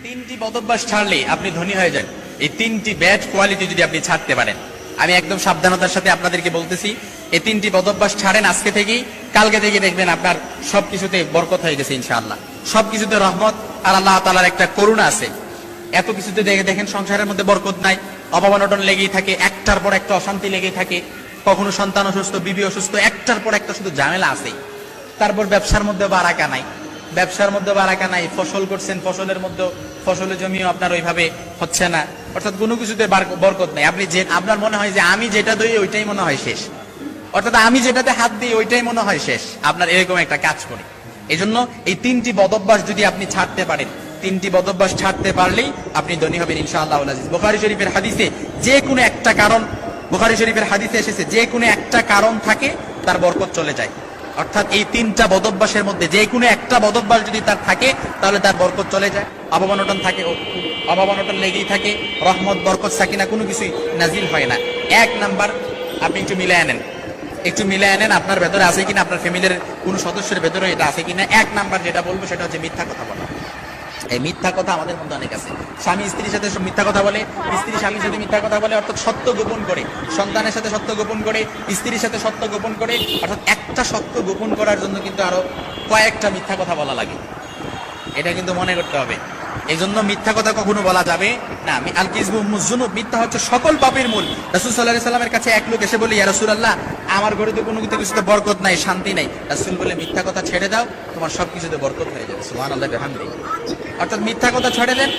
তিনটি বদভ্যাস ছাড়লে আপনি ধনী হয়ে যান। এই তিনটি ব্যাড কোয়ালিটি যদি আপনি ছাড়তে পারেন, আমি একদম সাবধানতার সাথে আপনাদেরকে বলতেছি, এই তিনটি বদভ্যাস ছাড়েন আজকে থেকেই, কালকে থেকে দেখবেন আপনার সবকিছুতে বরকত হয়ে গেছে ইনশাআল্লাহ। সবকিছুতে রহমত আর আল্লাহ তাআলার একটা করুণা আছে। এত কিছুতে দেখেন সংসারের মধ্যে বরকত নাই, অভাব অনটন লেগেই থাকে, একটার পর একটা অশান্তি লেগেই থাকে, কখনো সন্তান অসুস্থ, বিবি অসুস্থ, একটার পর একটা শুধু ঝামেলা আছে। তারপর ব্যবসার মধ্যে বারাকা নাই, ব্যবসার মধ্যে বারাকা নাই, ফসল করছেন, ফসলের মধ্যে ফসলের জমিও আপনার ওইভাবে হচ্ছে না, অর্থাৎ কোনো কিছুতে বরকত নাই। আপনি যে আপনার মনে হয় যে আমি যেটা দিই ওইটাই মনে হয় শেষ, অর্থাৎ আমি যেটাতে হাত দিই ওইটাই মনে হয় শেষ, আপনার এরকম একটা কাজ করে। এই জন্য এই তিনটি বদভ্যাস যদি আপনি ছাড়তে পারেন, তিনটি বদভ্যাস ছাড়তে পারলেই আপনি ধনী হবেন ইনশাআল্লাহ। বুখারী শরীফের হাদিসে যে কোনো একটা কারণ, বুখারী শরীফের হাদিসে এসেছে যে কোনো একটা কারণ থাকে তার বরকত চলে যায়। অর্থাৎ এই তিনটা বদভ্যাসের মধ্যে যে কোনো একটা বদভ্যাস যদি তার থাকে তাহলে তার বরকত চলে যায়। অভাব অনটন থাকে, অভাব অনটন লেগেই থাকে, রহমত বরকত সাকিনা কোনো কিছুই নাজিল হয় না। এক নাম্বার, আপনি একটু মিলে আনেন, একটু মিলে আনেন আপনার ভেতরে আছে কিনা, আপনার ফ্যামিলির কোন সদস্যের ভেতরে এটা আছে কিনা। এক নাম্বার যেটা বলবো সেটা হচ্ছে মিথ্যা কথা বলা। এই মিথ্যা কথা আমাদের মধ্যে অনেক আছে। স্বামী স্ত্রীর সাথে মিথ্যা কথা বলে, স্ত্রী স্বামীর সাথে মিথ্যা কথা বলে, অর্থাৎ সত্য গোপন করে, সন্তানের সাথে সত্য গোপন করে, স্ত্রীর সাথে সত্য গোপন করে, অর্থাৎ একটা সত্য গোপন করার জন্য কিন্তু আরো কয়েকটা মিথ্যা কথা বলা লাগে, এটা কিন্তু মনে করতে হবে। এই জন্য মিথ্যা কথা কখনো বলা যাবে না। আল কিযবু উম্মুজ যুনুব, মিথ্যা হচ্ছে সকল পাপের মূল। রাসূল সাল্লাল্লাহু আলাইহি সাল্লামের কাছে এক লোক এসে বলে, ইয়া রাসূলুল্লাহ, আমার ঘরে তো কোনো কিছুতে বরকত নাই, শান্তি নাই। রাসূল বলে, মিথ্যা কথা ছেড়ে দাও, তোমার সবকিছুতে বরকত হয়ে যাবে। সুবহানাল্লাহি ওয়া বিহামদিহি। অর্থাৎ মিথ্যা কথা ছেড়ে দেন,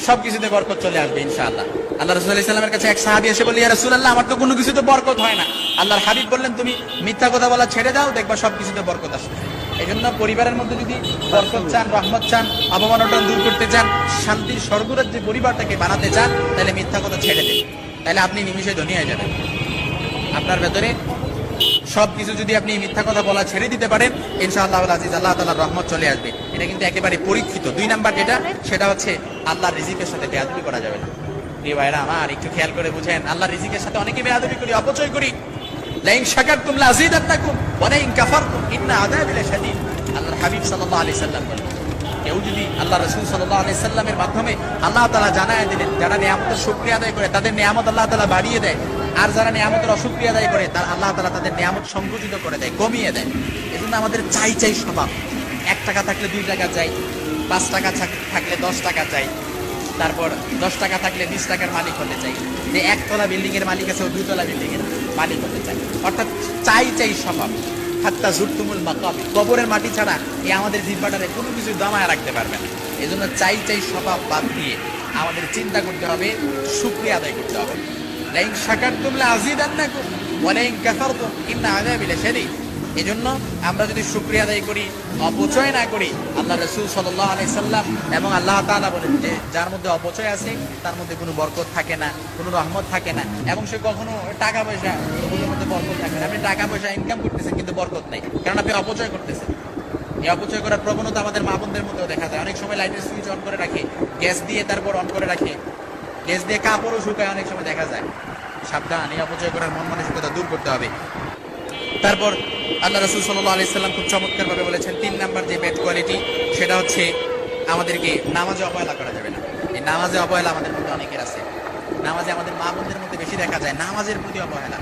সবকিছুতে বরকত চলে আসবে ইনশাআল্লাহ। আল্লাহ রাসূল সাল্লাল্লাহু আলাইহি সাল্লামের কাছে এক সাহাবী এসে বলে, ইয়া রাসূলুল্লাহ, আমার তো কোনো কিছুতে বরকত হয় না। আল্লাহর হাবিব বললেন, তুমি মিথ্যা কথা বলা ছেড়ে দাও, দেখবা সবকিছুতে বরকত আসবে। এই জন্য পরিবারের মধ্যে যদি বরকত চান, রহমত চান, অবমাননা দূর করতে চান, শান্তির স্বর্গরাজ্যে পরিবারটাকে বানাতে চান, তাহলে মিথ্যা কথা ছেড়ে দিন, তাহলে আপনি নিমিষে ধনী হয়ে যাবেন। আপনার ভেতরে সবকিছু যদি আপনি মিথ্যা কথা বলা ছেড়ে দিতে পারেন, ইনশাআল্লাহ আজিজ আল্লাহ তাআলার রহমত চলে আসবে। এটা কিন্তু একেবারে পরীক্ষিত। দুই নাম্বার যেটা, সেটা হচ্ছে আল্লাহর রিজিকের সাথে বেয়াদবি করা যাবে না। প্রিয় ভাইরা আমার, একটু খেয়াল করে বুঝেন, আল্লাহর রিজিকের সাথে অনেকে বেয়াদবি করি, অপচয় করি। লাইন শাকারতুম লাযীদান্নাকুম ওয়া লাইন কাফারতুম ইন্না আযাবি লাশাদীদ। আল্লাহর হাবিব সাল্লাল্লাহু আলাইহি সাল্লাম বলেন, কেউ যদি আল্লাহ রাসূল সাল্লাল্লাহু আলাইহি সাল্লামের মাধ্যমে আল্লাহ তাআলা জানায় দিলেন, যারা নিয়ামতের শুকরিয়া আদায় করে তাদের নিয়ামত আল্লাহ তাআলা বাড়িয়ে দেয়, আর যারা নিয়ামতের অশুকরিয়া আদায় করে তার আল্লাহ তাআলা তাদের নিয়ামত সংকুচিত করে দেয়, কমিয়ে দেয়। এজন্য আমাদের চাই চাই স্বভাব। 1 টাকা থাকলে 2 টাকা চাই, 5 টাকা থাকলে 10 টাকা চাই, তারপর 10 টাকা থাকলে 20 টাকার মালিক হতে চাই, যে 1 তলা বিল্ডিং এর মালিক আছে ও 2 তলা বিল্ডিং এর মালিক হতে চাই। অর্থাৎ চাই চাই স্বভাব। হাত্তা জুরতুমুল মাকাবির, কবরের মাটি ছাড়া এই আমাদের জিহ্বাটারে কোনো কিছু দমায় রাখতে পারবে না। এই জন্য চাই চাই স্বভাব বাদ দিয়ে আমাদের চিন্তা করতে হবে, শুকরিয়া আদায় করতে হবে। লাইন শাকারতুম লাযীদান্নাকুম ওয়া লাইন কাফারতুম ইন্না আযাবি লাশাদীদ। এজন্য আমরা যদি শুকরিয়া আদায় করি, অপচয় না করি, আল্লাহ রাসূল সাল্লাল্লাহু আলাইহি সাল্লাম এবং আল্লাহ তাআলা বলেন যে যার মধ্যে অপচয় আছে তার মধ্যে কোনো বরকত থাকে না, কোনো রহমত থাকে না, এবং সে কখনো টাকা পয়সা ওগুলোর মধ্যে বরকত থাকে না। আপনি টাকা পয়সা ইনকাম করতেছেন কিন্তু বরকত নাই, কারণ আপনি অপচয় করতেছেন। এই অপচয় করার প্রবণতা আমাদের মা বোনদের মধ্যেও দেখা যায়। অনেক সময় লাইটের সুইচ অন করে রাখে, গ্যাস দিয়ে তারপর অন করে রাখে, গ্যাস দিয়ে কাপড়ও শুকায়, অনেক সময় দেখা যায়। সাবধান, এই অপচয় করার মন মানসিকতা দূর করতে হবে। তারপর আল্লাহ রাসূল সাল্লাল্লাহু আলাইহি সাল্লাম খুব চমৎকার ভাবে বলেছেন, 3 নাম্বার যে ব্যাড কোয়ালিটি, সেটা হচ্ছে আমাদেরকে নামাজে অবহেলা করা যাবে না। এই নামাজে অবহেলা আমাদের মধ্যে অনেকের আছে। নামাজে আমাদের মা বোনদের মধ্যে বেশি দেখা যায় নামাজের প্রতি অবহেলা।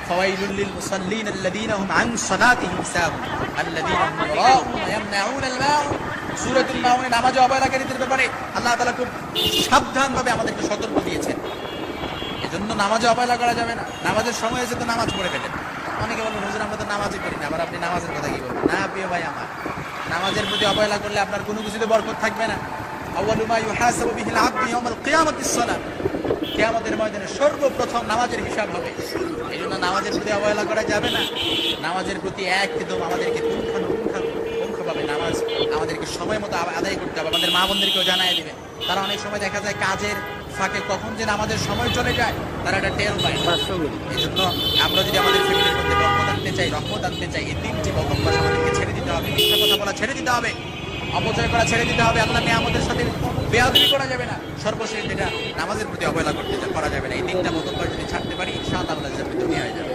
ফাওয়াইলুল লিল মুসাল্লিন আল্লাযীনা হুম আন সালাতিহিম সাহুন আল্লাযীনা হুম ইউরাউন ওয়া ইয়ামনাউনাল মাউন। সূরাতুল মাউনে নামাজে অবহেলাকারীদের ব্যাপারে আল্লাহ তাআলা খুব সাবধানভাবে আমাদেরকে সতর্ক দিয়েছেন। এজন্য নামাজে অবহেলা করা যাবে না। নামাজের সময় এসে তো নামাজ পড়ে ফেলেন। অনেকে বলেন, হুজুর আমরা তো নামাজই করি না, আবার আপনি নামাজের কথা কি বলবেন? না প্রিয় ভাই আমার, নামাজের প্রতি অবহেলা করলে আপনার কোনো কিছুতে বরকত থাকবে না। আউয়ালু মা ইউহাসাবু বিহিল আবদু ইয়াউমাল কিয়ামাতিস সালাত। কিয়ামতের ময়দানে সর্বপ্রথম নামাজের হিসাব হবে। এজন্য নামাজের প্রতি অবহেলা করা যাবে না। নামাজের প্রতি একদম আমাদেরকে পুঙ্খানুপুঙ্খভাবে নামাজ আমাদেরকে সময় মতো আদায় করতে হবে। আমাদের মা বোনদেরকেও জানায় দিবে। তারা অনেক সময় দেখা যায় কাজের ফাঁকে কখন যে নামাজের সময় চলে যায় তারা এটা টের পায় না। এই জন্য আমরা যদি আমাদের ফ্যামিলির মধ্যে বরকত আনতে চাই, রহমত আনতে চাই, এই 3টি বদভ্যাস আমাদেরকে ছেড়ে দিতে হবে। মিথ্যা কথা বলা ছেড়ে দিতে হবে, অপচয় করা ছেড়ে দিতে হবে, আল্লাহ নিয়ামতের সাথে বেয়াদবি করা যাবে না, সর্বশেষ যেটা নামাজের প্রতি অবহেলা করা যাবে না। এই 3টা বদভ্যাস যদি ছাড়তে পারি, ইনশাআল্লাহ আমরা দুনিয়া হয়ে যাবে।